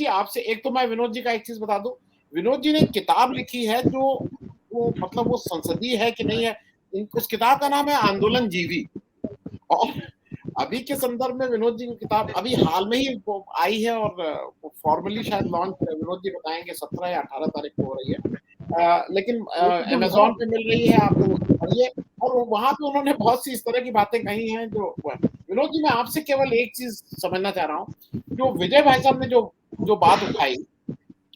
जी आपसे एक तो मैं विनोद जी का एक चीज बता दूं, विनोद जी ने किताब लिखी है जो वो मतलब वो संसदीय है कि नहीं है, उस किताब का नाम है आंदोलन जीवी। और अभी के संदर्भ में विनोद जी की किताब अभी हाल में ही वो आई है और फॉर्मली शायद लॉन्च विनोद जी बताएंगे 17 या 18 तारीख को हो रही है। लेकिन अमेज़न पे मिल रही है, आप लोग उसको पढ़िए। और वहाँ पे उन्होंने बहुत सी इस तरह की बातें कही हैं जो विनोद जी मैं आपसे केवल एक चीज़ समझना चाह रहा हूँ, जो विजय भाई साहब ने जो जो बात उठाई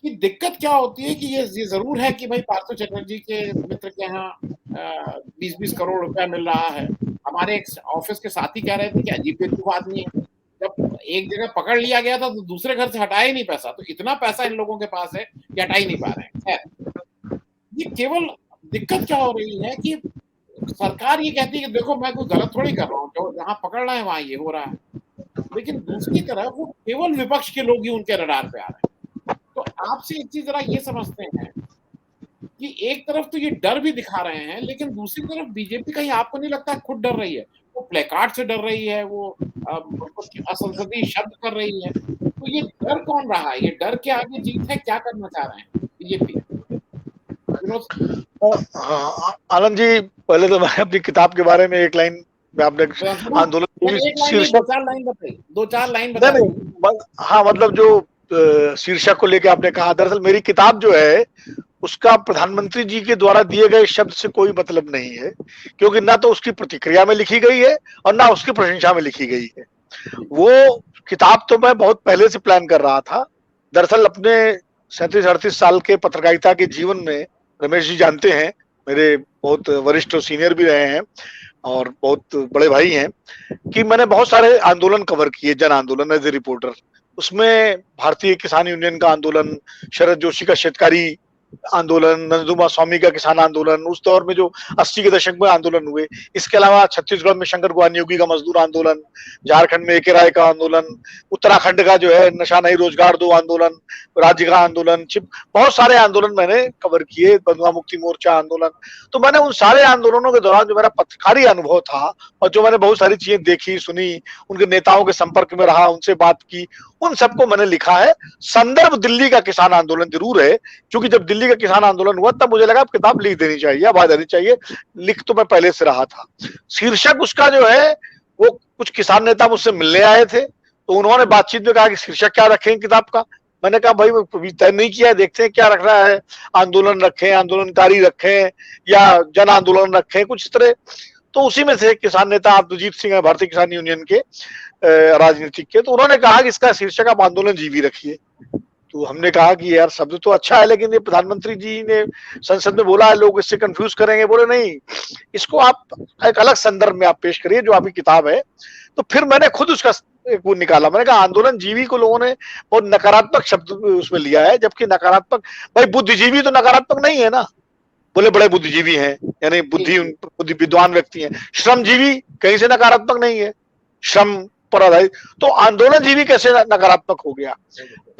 कि दिक्कत क्या होती है कि ये ज़रूर है कि भाई पार्थो चटर्जी के मित्र के यहाँ 20-20 करोड़ रुपया मिल रहा है। हमारे एक ऑफिस के साथी कह रहे थे कि अजीब बेवकूफ आदमी है। जब एक जगह पकड़ लिया गया था तो दूसरे घर से हटाया ही नहीं पैसा, तो इतना पैसा इन लोगों के पास है कि हटा ही नहीं पा रहे हैं। खैर, ये केवल दिक्कत क्या हो रही है कि सरकार ये कहती है कि देखो मैं कोई गलत थोड़ी कर रहा हूँ, जो जहाँ पकड़ रहे हैं वहां ये हो रहा है। लेकिन दूसरी तरफ वो केवल विपक्ष के लोग ही उनके रडार पे आ रहे हैं। तो आपसे एक चीज जरा ये समझते हैं कि एक तरफ तो ये डर भी दिखा रहे हैं, लेकिन दूसरी तरफ बीजेपी कहीं आपको नहीं लगता खुद डर रही है? वो प्लेकार्ड से डर रही है, वो कुछ असंसदीय शब्द कर रही है। तो ये डर कौन रहा है? ये डर के आगे जीत है, क्या करना चाह रहे हैं बीजेपी? विनोद आनंद जी, पहले तो मैं अपनी किताब के बारे में एक लाइन में आपने आंदोलन एक लाइन नहीं, शीर्षक, 2-4 लाइन बताइए, 2-4 लाइन नहीं बता दीजिए। नहीं, हाँ मतलब जो शीर्षक को लेके आपने कहा, दरअसल मेरी किताब जो है उसका प्रधानमंत्री जी के द्वारा दिए गए शब्द से कोई मतलब नहीं है, क्योंकि ना तो उसकी प्रतिक्रिया में लिखी गई है और ना उसकी प्रशंसा में लिखी गई है। वो किताब तो मैं बहुत पहले से प्लान कर रहा था। दरअसल अपने 37-38 साल के पत्रकारिता के जीवन में, रमेश जी जानते हैं, मेरे बहुत वरिष्ठ और सीनियर भी रहे हैं और बहुत बड़े भाई हैं, कि मैंने बहुत सारे आंदोलन कवर किए, जन आंदोलन एज ए रिपोर्टर। उसमें भारतीय किसान यूनियन का आंदोलन, शरद जोशी का शेतकारी आंदोलन, नंदुमा स्वामी का किसान आंदोलन, उस दौर में जो 80 के दशक में आंदोलन हुए। इसके अलावा छत्तीसगढ़ में शंकर गुआन योगी का मजदूर आंदोलन, झारखंड में एके राय का आंदोलन, उत्तराखंड का जो है नशा नहीं रोजगार दो आंदोलन, राज्य का आंदोलन, चिप, बहुत सारे आंदोलन मैंने कवर किए, बंधुआ मुक्ति मोर्चा आंदोलन। तो मैंने उन सारे आंदोलनों के दौरान जो मेरा पत्रकारी अनुभव था और जो मैंने बहुत सारी चीजें देखी सुनी, उनके नेताओं के संपर्क में रहा, उनसे बात की, उन सबको मैंने लिखा है। संदर्भ दिल्ली का किसान आंदोलन जरूर है, क्योंकि जब दिल्ली का किसान आंदोलन हुआ तब मुझे लगा किताब लिख देनी चाहिए, आ देनी चाहिए। लिख तो मैं पहले से रहा था। शीर्षक उसका जो है, वो कुछ किसान नेता मुझसे मिलने आए थे, तो उन्होंने बातचीत में कहा कि शीर्षक क्या रखें किताब का। मैंने कहा भाई अभी तय नहीं किया है, देखते हैं क्या रख रहा है, आंदोलन रखें, आंदोलनकारी रखें, या जन आंदोलन रखें, कुछ इस तरह। तो उसी में से किसान नेता अब्दुजीत सिंह है, भारतीय किसान यूनियन के राजनीतिक के, तो उन्होंने कहा कि इसका शीर्षक आप आंदोलन जीवी रखिए। तो हमने कहा कि यार शब्द तो अच्छा है, लेकिन ये प्रधानमंत्री जी ने संसद में बोला है, लोग इससे कंफ्यूज करेंगे। बोले नहीं, इसको आप एक अलग संदर्भ में आप पेश करिए जो आपकी किताब है। तो फिर मैंने खुद उसका एक वो निकाला, मैंने कहा आंदोलन जीवी को लोगों ने बहुत नकारात्मक शब्द उसमें लिया है, जबकि नकारात्मक, भाई बुद्धिजीवी तो नकारात्मक नहीं है ना। बोले बड़े बुद्धिजीवी हैं, यानी बुद्धि विद्वान व्यक्ति हैं। श्रमजीवी कहीं से नकारात्मक नहीं है, श्रम पर आधारित। तो आंदोलन जीवी कैसे नकारात्मक हो गया?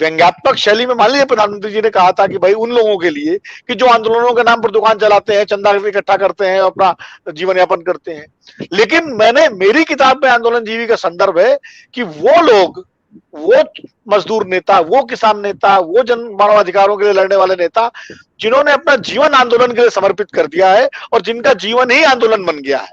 व्यंग्यात्मक शैली में मान लीजिए प्रधानमंत्री जी ने कहा था कि भाई उन लोगों के लिए कि जो आंदोलनों के नाम पर दुकान चलाते हैं, चंदा इकट्ठा करते हैं, अपना जीवन यापन करते हैं। लेकिन मैंने, मेरी किताब में आंदोलन जीवी का संदर्भ है कि वो लोग, वो मजदूर नेता, वो किसान नेता, वो जन मानवाधिकारों के लिए लड़ने वाले नेता, जिन्होंने अपना जीवन आंदोलन के लिए समर्पित कर दिया है और जिनका जीवन ही आंदोलन बन गया है,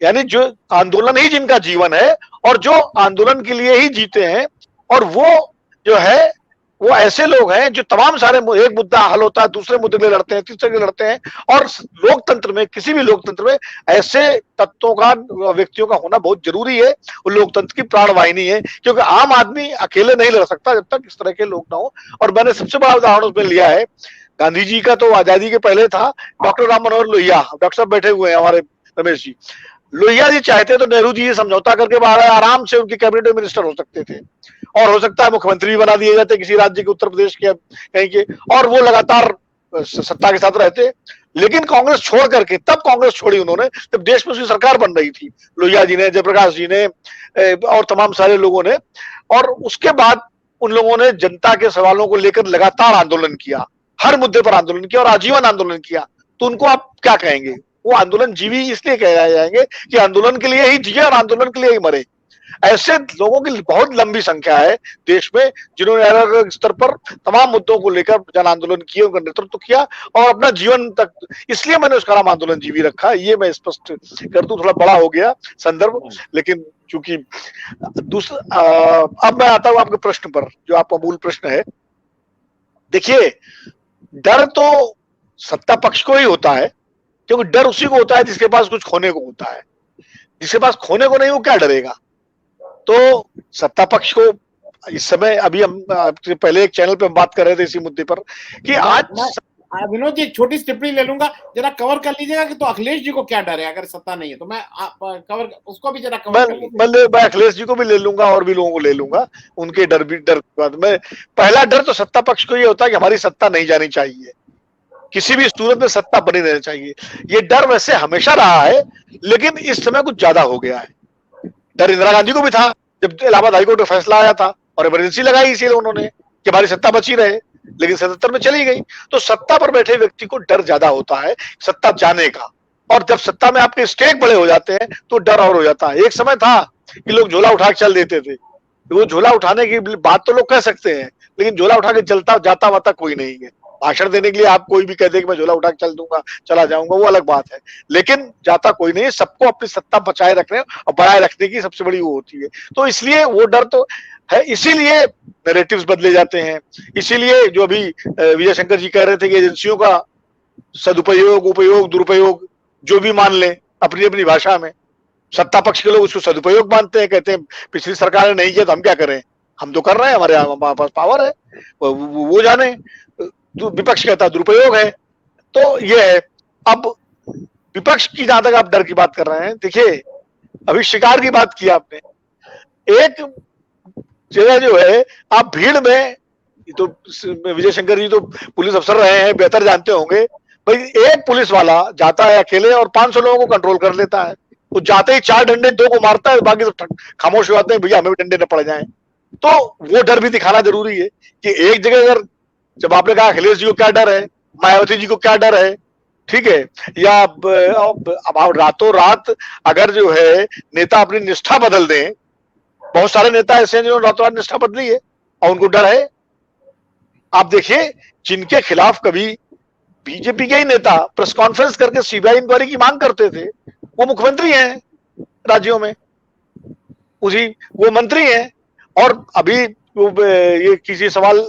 यानी जो आंदोलन ही जिनका जीवन है और जो आंदोलन के लिए ही जीते हैं, और वो जो है वो ऐसे लोग हैं जो तमाम सारे, एक मुद्दा हल होता है दूसरे मुद्दे के लिए लड़ते हैं, तीसरे के लिए लड़ते हैं। और लोकतंत्र में, किसी भी लोकतंत्र में ऐसे तत्वों का, व्यक्तियों का होना बहुत जरूरी है। वो लोकतंत्र की प्राणवाहिनी है, क्योंकि आम आदमी अकेले नहीं लड़ सकता जब तक इस तरह के लोग ना हो। और मैंने सबसे बड़ा उदाहरण उसमें लिया है, गांधी जी का तो आजादी के पहले था, डॉक्टर राम मनोहर लोहिया, डॉक्टर साहब बैठे हुए हैं हमारे, रमेश जी। लोहिया जी चाहते तो नेहरू जी ये समझौता करके बाहर आराम से उनके कैबिनेट में मिनिस्टर हो सकते थे, और हो सकता है मुख्यमंत्री भी बना दिए जाते किसी राज्य के, उत्तर प्रदेश के कहीं के, और वो लगातार सत्ता के साथ रहते। लेकिन कांग्रेस छोड़ करके, तब कांग्रेस छोड़ी उन्होंने जब देश में उसकी सरकार बन रही थी, लोहिया जी ने, जयप्रकाश जी ने और तमाम सारे लोगों ने। और उसके बाद उन लोगों ने जनता के सवालों को लेकर लगातार आंदोलन किया, हर मुद्दे पर आंदोलन किया और आजीवन आंदोलन किया। तो उनको आप क्या कहेंगे? वो आंदोलन जीवी इसलिए कहे जाएंगे कि आंदोलन के लिए ही जिए और आंदोलन के लिए ही मरे। ऐसे लोगों की बहुत लंबी संख्या है देश में जिन्होंने अलग अलग स्तर पर तमाम मुद्दों को लेकर जन आंदोलन किए, उनका नेतृत्व किया और अपना जीवन तक, इसलिए मैंने उसका नाम आंदोलन जीवी रखा। ये मैं स्पष्ट कर दूं, थोड़ा बड़ा हो गया संदर्भ, लेकिन चूंकि दूसरा अब मैं आता हूं आपके प्रश्न पर, जो आपका मूल प्रश्न है। देखिए, डर तो सत्ता पक्ष को ही होता है, क्योंकि डर उसी को होता है जिसके पास कुछ खोने को होता है। जिसके पास खोने को नहीं, वो क्या डरेगा? तो सत्ता पक्ष को इस समय, अभी हम पहले एक चैनल पे हम बात कर रहे थे इसी मुद्दे पर कि आज विनोद जी एक छोटी सी टिप्पणी ले लूंगा, जरा कवर कर लीजिएगा कि तो अखिलेश जी को क्या डर है अगर सत्ता नहीं है, तो मैं कवर उसको भी जरा कवर कर लूंगा। मैं अखिलेश जी को भी ले लूंगा और भी लोगों को ले लूंगा, उनके डर भी, डर में पहला डर तो सत्ता पक्ष को ये होता है कि हमारी सत्ता नहीं जानी चाहिए, किसी भी सूरत में सत्ता बनी रहनी चाहिए। ये डर वैसे हमेशा रहा है, लेकिन इस समय कुछ ज्यादा हो गया है। डर इंदिरा गांधी को भी था जब इलाहाबाद हाईकोर्ट का फैसला आया था और इमरजेंसी लगाई इसीलिए उन्होंने कि हमारी सत्ता बची रहे, लेकिन 77 में चली गई। तो सत्ता पर बैठे व्यक्ति को डर ज्यादा होता है सत्ता जाने का, और जब सत्ता में आपके स्टेक बड़े हो जाते हैं तो डर और हो जाता है। एक समय था कि लोग झोला उठा के चल देते थे, वो झोला उठाने की बात तो लोग कह सकते हैं, लेकिन झोला उठा के चलता जाता वाता कोई नहीं है। भाषण देने के लिए आप कोई भी कह दे कि मैं झोला उठा के चल दूंगा, चला जाऊंगा, वो अलग बात है, लेकिन जाता कोई नहीं। सबको अपनी सत्ता बचाए रखने और बढ़ाए रखने की सबसे बड़ी वो होती है। तो इसलिए वो डर तो है, इसीलिए नैरेटिव्स बदले जाते हैं। इसीलिए जो अभी विजय शंकर जी कह रहे थे कि एजेंसियों का सदुपयोग, उपयोग, दुरुपयोग जो भी मान लें अपनी अपनी भाषा में, सत्ता पक्ष के लोग उसको सदुपयोग मानते हैं, कहते हैं पिछली सरकार ने नहीं किया तो हम क्या करें, हम तो कर रहे हैं, हमारे पास पावर है, वो जाने। विपक्ष कहता है दुरुपयोग है। तो ये है। अब विपक्ष की, जहां तक आप डर की बात कर रहे हैं, देखिए अभी शिकार की बात की आपने, एक जगह जो है आप भीड़ में, तो विजय शंकर जी तो पुलिस अफसर रहे हैं, बेहतर जानते होंगे भाई, एक पुलिस वाला जाता है अकेले और 500 लोगों को कंट्रोल कर लेता है। वो जाते ही 4 डंडे 2 को मारता है, बाकी सब खामोश हो जाते हैं, भैया हमें भी डंडे न पड़ जाएं। तो वो डर भी दिखाना जरूरी है कि एक जगह अगर, जब आपने कहा अखिलेश जी को क्या डर है, मायावती जी को क्या डर है, ठीक है, या अब रातों रात अगर जो है नेता अपनी निष्ठा बदल दें, बहुत सारे नेता ऐसे हैं जिन्होंने रातों रात निष्ठा बदली है और उनको डर है। आप देखिए, जिनके खिलाफ कभी बीजेपी के ही नेता प्रेस कॉन्फ्रेंस करके सीबीआई इंक्वायरी की मांग करते थे, वो मुख्यमंत्री हैं राज्यों में, उसी वो मंत्री हैं। और अभी ये किसी सवाल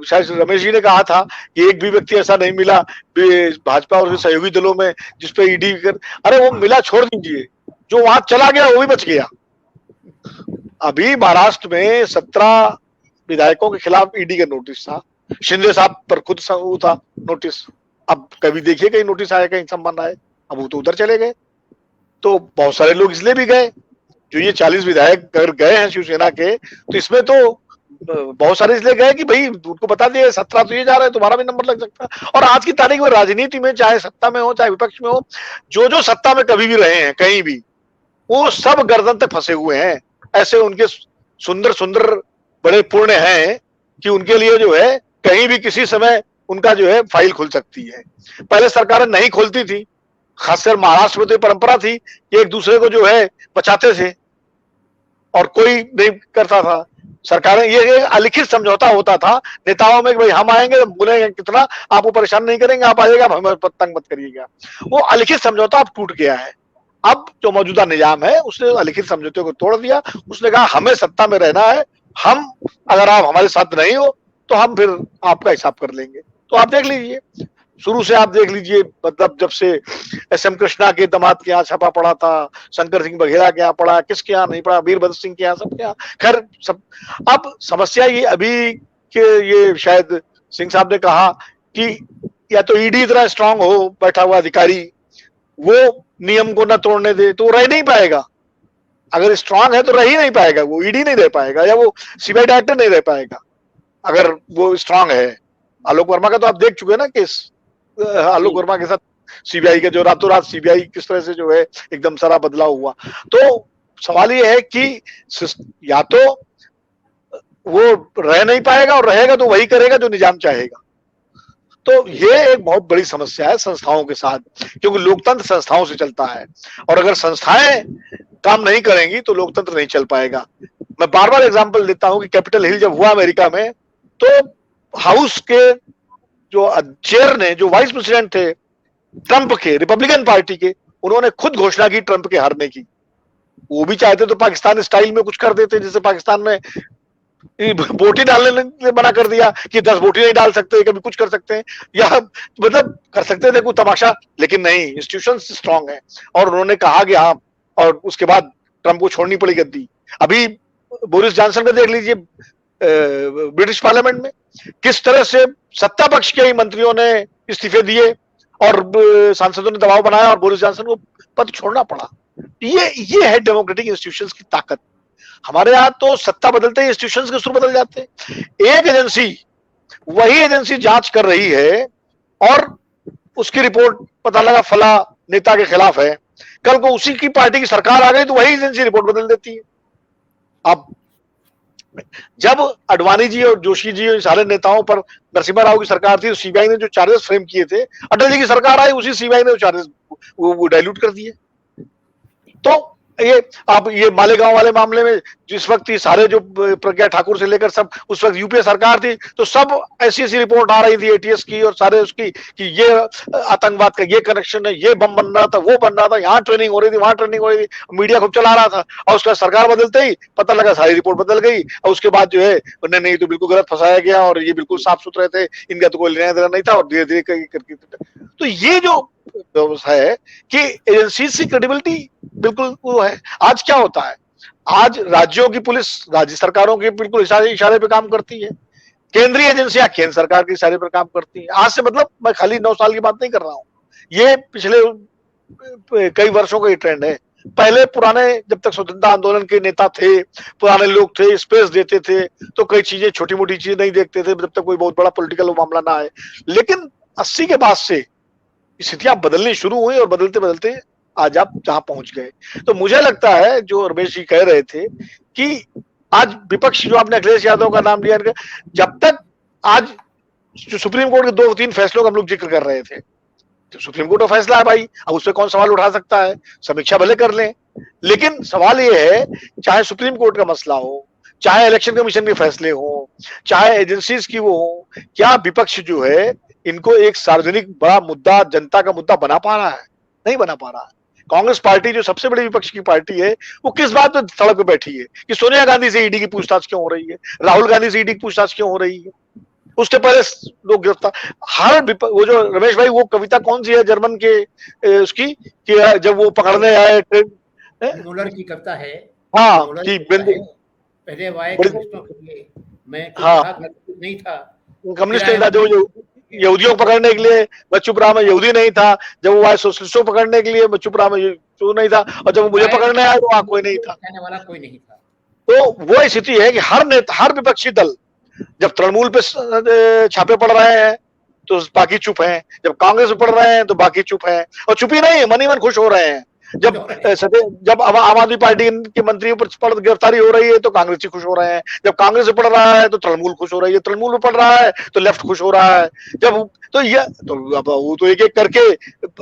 शायद रमेश जी ने कहा था कि एक भी व्यक्ति ऐसा नहीं मिला भाजपा और सहयोगी दलों में जिसपे ईडी कर, अरे वो मिला छोड़ दीजिए, जो वहां चला गया वो भी बच गया। अभी महाराष्ट्र में 17 विधायकों के खिलाफ ईडी का नोटिस था, शिंदे साहब पर खुद वो था नोटिस। अब कभी देखिए कहीं नोटिस आया, कहीं संबंध आए, अब वो तो उधर चले गए। तो बहुत सारे लोग इसलिए भी गए, जो ये 40 विधायक अगर गए हैं शिवसेना के, तो इसमें तो बहुत सारे इसलिए गए कि भाई उनको बता दिए 17 तो ये जा रहे हैं, तुम्हारा भी नंबर लग सकता है। और आज की तारीख में राजनीति में, चाहे सत्ता में हो चाहे विपक्ष में हो, जो जो सत्ता में कभी भी रहे हैं कहीं भी, वो सब गर्दन तक फंसे हुए हैं। ऐसे उनके सुंदर सुंदर बड़े पुण्य हैं कि उनके लिए जो है कहीं भी किसी समय उनका जो है फाइल खुल सकती है। पहले सरकारें नहीं खोलती थी, खासकर महाराष्ट्र में तो परंपरा थी कि एक दूसरे को जो है बचाते थे और कोई नहीं करता था। सरकारें, ये अलिखित समझौता होता था नेताओं में कि भाई हम आएंगे, बोलेंगे कितना, आपको परेशान नहीं करेंगे, आप आइएगा, हमें तंग मत करिएगा। वो अलिखित समझौता अब टूट गया है। अब जो मौजूदा निजाम है उसने अलिखित समझौते को तोड़ दिया। उसने कहा हमें सत्ता में रहना है, हम, अगर आप हमारे साथ नहीं हो तो हम फिर आपका हिसाब कर लेंगे। तो आप देख लीजिए, शुरू से आप देख लीजिए, मतलब जब से एस.एम. कृष्णा के दामाद के यहाँ छापा पड़ा था, शंकर सिंह बघेला के यहाँ पड़ा, किसके यहाँ नहीं पड़ा, वीरभद्र सिंह के यहाँ, सबके यहाँ, खैर सब। अब समस्या ये अभी के, ये शायद सिंह साहब ने कहा कि या तो ईडी इतना स्ट्रांग हो, बैठा हुआ अधिकारी वो नियम को न तोड़ने दे, तो रह नहीं पाएगा। अगर स्ट्रांग है तो रह ही नहीं पाएगा, वो ईडी नहीं रह पाएगा या वो सीबीआई डायरेक्टर नहीं रह पाएगा अगर वो स्ट्रांग है। आलोक वर्मा का तो आप देख चुके हैं ना केस, आलोक वर्मा के साथ सीबीआई का, जो रातों रात सीबीआई किस तरह से जो है एकदम सारा बदलाव हुआ। तो सवाल ये है कि या तो वो रह नहीं पाएगा और रहेगा तो वही करेगा जो निजाम चाहेगा। तो ये एक बहुत बड़ी समस्या है संस्थाओं के साथ, क्योंकि लोकतंत्र संस्थाओं से चलता है। और अगर संस्थाएं काम नहीं करेंगी तो लोकतंत्र नहीं चल पाएगा। मैं बार बार एग्जांपल देता हूं कि कैपिटल हिल जब हुआ अमेरिका में, तो हाउस के जो चेयर ने, जो वाइस प्रेसिडेंट थे ट्रंप के, रिपब्लिकन पार्टी के, उन्होंने खुद घोषणा की ट्रंप के हारने की। वो भी चाहते तो पाकिस्तान स्टाइल में कुछ कर देते, जैसे पाकिस्तान में वोट ही डालने ने मना कर दिया कि 10 वोट ही नहीं डाल सकते, कभी कुछ कर सकते हैं, या मतलब कर सकते थे कुछ तमाशा, लेकिन नहीं, इंस्टीट्यूशन स्ट्रांग है। और उन्होंने कहा कि हाँ, और उसके बाद ट्रंप को छोड़नी पड़ी गद्दी। अभी बोरिस जॉनसन का देख लीजिए, ब्रिटिश पार्लियामेंट में किस तरह से सत्ता पक्ष के ही मंत्रियों ने इस्तीफे दिए और सांसदों ने दबाव बनाया और बोरिस जॉनसन को पद छोड़ना पड़ा। ये है डेमोक्रेटिक इंस्टीट्यूशंस की ताकत। हमारे यहाँ तो सत्ता बदलते ही इंस्टीट्यूशंस के सुर बदल जाते हैं। एक एजेंसी, वही एजेंसी जांच कर रही है और उसकी रिपोर्ट पता लगा फला नेता के खिलाफ है, कल को उसी की पार्टी की सरकार आ गई तो वही एजेंसी रिपोर्ट बदल देती है। अब जब अडवाणी जी और जोशी जी और सारे नेताओं पर नरसिम्हा राव की सरकार थी, तो सीबीआई ने जो चार्जेस फ्रेम किए थे, अटल जी की सरकार आई, उसी सीबीआई ने चार्जेस वो डाइल्यूट कर दिए। तो ये अब ये मालेगांव वाले मामले में जिस वक्त ये सारे जो प्रज्ञा ठाकुर से लेकर सब, उस वक्त यूपीए सरकार थी, तो सब ऐसी ऐसी रिपोर्ट आ रही थी एटीएस की और सारे उसकी कि ये आतंकवाद का ये कनेक्शन है, ये बम बन रहा था, वो बन रहा था, यहाँ ट्रेनिंग हो रही थी, वहां ट्रेनिंग हो रही थी, मीडिया खूब चला रहा था। और उसका सरकार बदलते ही पता लगा सारी रिपोर्ट बदल गई, और उसके बाद जो है उन्हें नहीं तो बिल्कुल गलत फंसाया गया और ये बिल्कुल साफ सुथरे थे, इनका तो कोई लेना देना नहीं था, और धीरे धीरे करके। तो ये जो व्यवस्था है कि एजेंसी की क्रेडिबिलिटी बिल्कुल वो है। आज क्या होता है, आज राज्यों की पुलिस राज्य सरकारों के बिल्कुल इशारे पे काम करती है, केंद्रीय एजेंसियां केंद्र सरकार के इशारे पर काम करती हैं। आज से मतलब मैं खाली 9 साल की बात नहीं कर रहा हूं, ये पिछले कई वर्षों का ये ट्रेंड है। पहले पुराने, जब तक स्वतंत्रता आंदोलन के नेता थे, पुराने लोग थे, स्पेस देते थे, तो कई चीजें, छोटी मोटी चीजें नहीं देखते थे जब तक कोई बहुत बड़ा पॉलिटिकल मामला ना आए। लेकिन 80 के बाद से स्थितियां बदलनी शुरू हुई और बदलते बदलते आज आप जहां पहुंच गए। तो मुझे लगता है जो रमेश जी कह रहे थे कि आज विपक्ष, जो आपने अखिलेश यादव का नाम लिया, जब तक आज जो सुप्रीम कोर्ट के 2-3 फैसलों का हम लोग जिक्र कर रहे थे, तो सुप्रीम कोर्ट का फैसला है भाई, अब उस पर कौन सवाल उठा सकता है, समीक्षा भले कर लें, लेकिन सवाल ये है, चाहे सुप्रीम कोर्ट का मसला हो, चाहे इलेक्शन कमीशन के फैसले हो, चाहे एजेंसीज की वो हो, क्या विपक्ष जो है इनको एक सार्वजनिक बड़ा मुद्दा, जनता का मुद्दा बना पा रहा है? नहीं बना पा रहा है। कांग्रेस पार्टी जो सबसे बड़ी विपक्ष की पार्टी है, वो किस बात पे सड़क पे बैठी है कि सोनिया गांधी से ईडी की पूछताछ क्यों हो रही है, राहुल गांधी से ईडी की पूछताछ क्यों हो रही है, उसके पहले लोग गिरफ्तार। हर वो जो रमेश भाई, वो कविता कौन सी है जर्मन के उसकी, कि जब वो पकड़ने आए मुलर की कविता है, हाँ, कि पहले वाय कम्युनिस्टों के लिए मैं नहीं था, कम्युनिस्ट नहीं था, जो यहूदियों को पकड़ने के लिए मैं चुप रहा, मैं यहूदी नहीं था, जब वो आए सोशलिस्टों को पकड़ने के लिए मैं चुप रहा, मैं तो नहीं था, और जब मुझे पकड़ने आए तो वहां कोई नहीं था, कहने वाला कोई नहीं था। तो वो स्थिति है कि हर नेता, हर विपक्षी दल, जब तृणमूल पे छापे पड़ रहे हैं तो बाकी चुप हैं, जब कांग्रेस पे पड़ रहे हैं तो बाकी चुप हैं, और चुप ही नहीं, मन ही मन खुश हो रहे हैं। जब आम आदमी पार्टी के मंत्रियों पर गिरफ्तारी हो रही है तो कांग्रेस ही खुश हो रहे हैं, जब कांग्रेस से पड़ रहा है तो तृणमूल खुश हो रही है, तृणमूल में पड़ रहा है तो लेफ्ट खुश हो रहा है, जब तो ये तो अब वो तो एक एक करके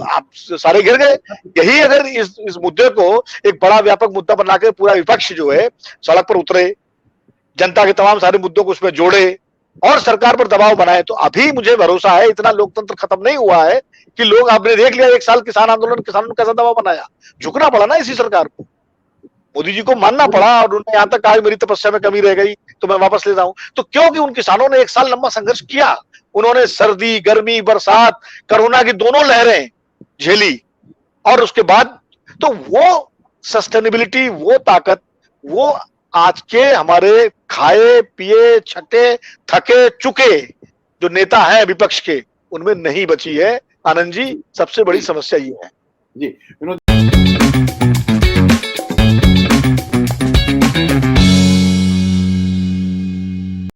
आप सारे गिर गए। यही अगर इस मुद्दे को एक बड़ा व्यापक मुद्दा बनाकर पूरा विपक्ष जो है सड़क पर उतरे, जनता के तमाम सारे मुद्दों को उसमें जोड़े और सरकार पर दबाव बनाए, तो अभी मुझे भरोसा है, इतना लोकतंत्र खत्म नहीं हुआ है कि लोग, आपने देख लिया 1 साल किसान आंदोलन, किसानों ने कैसा दबाव बनाया, झुकना पड़ा ना इसी सरकार को, मोदी जी को मानना पड़ा, और उन्होंने यहां तक कहा मेरी तपस्या में कमी रह गई तो मैं वापस ले जाऊं। तो क्योंकि उन किसानों ने 1 साल लंबा संघर्ष किया, उन्होंने सर्दी, गर्मी, बरसात, कोरोना की दोनों लहरें झेली, और उसके बाद तो वो सस्टेनेबिलिटी, वो ताकत, वो आज के हमारे खाए पिए छटे थके चुके जो नेता हैं विपक्ष के, उनमें नहीं बची है। आनंद जी, सबसे बड़ी समस्या ये है। जी विनोद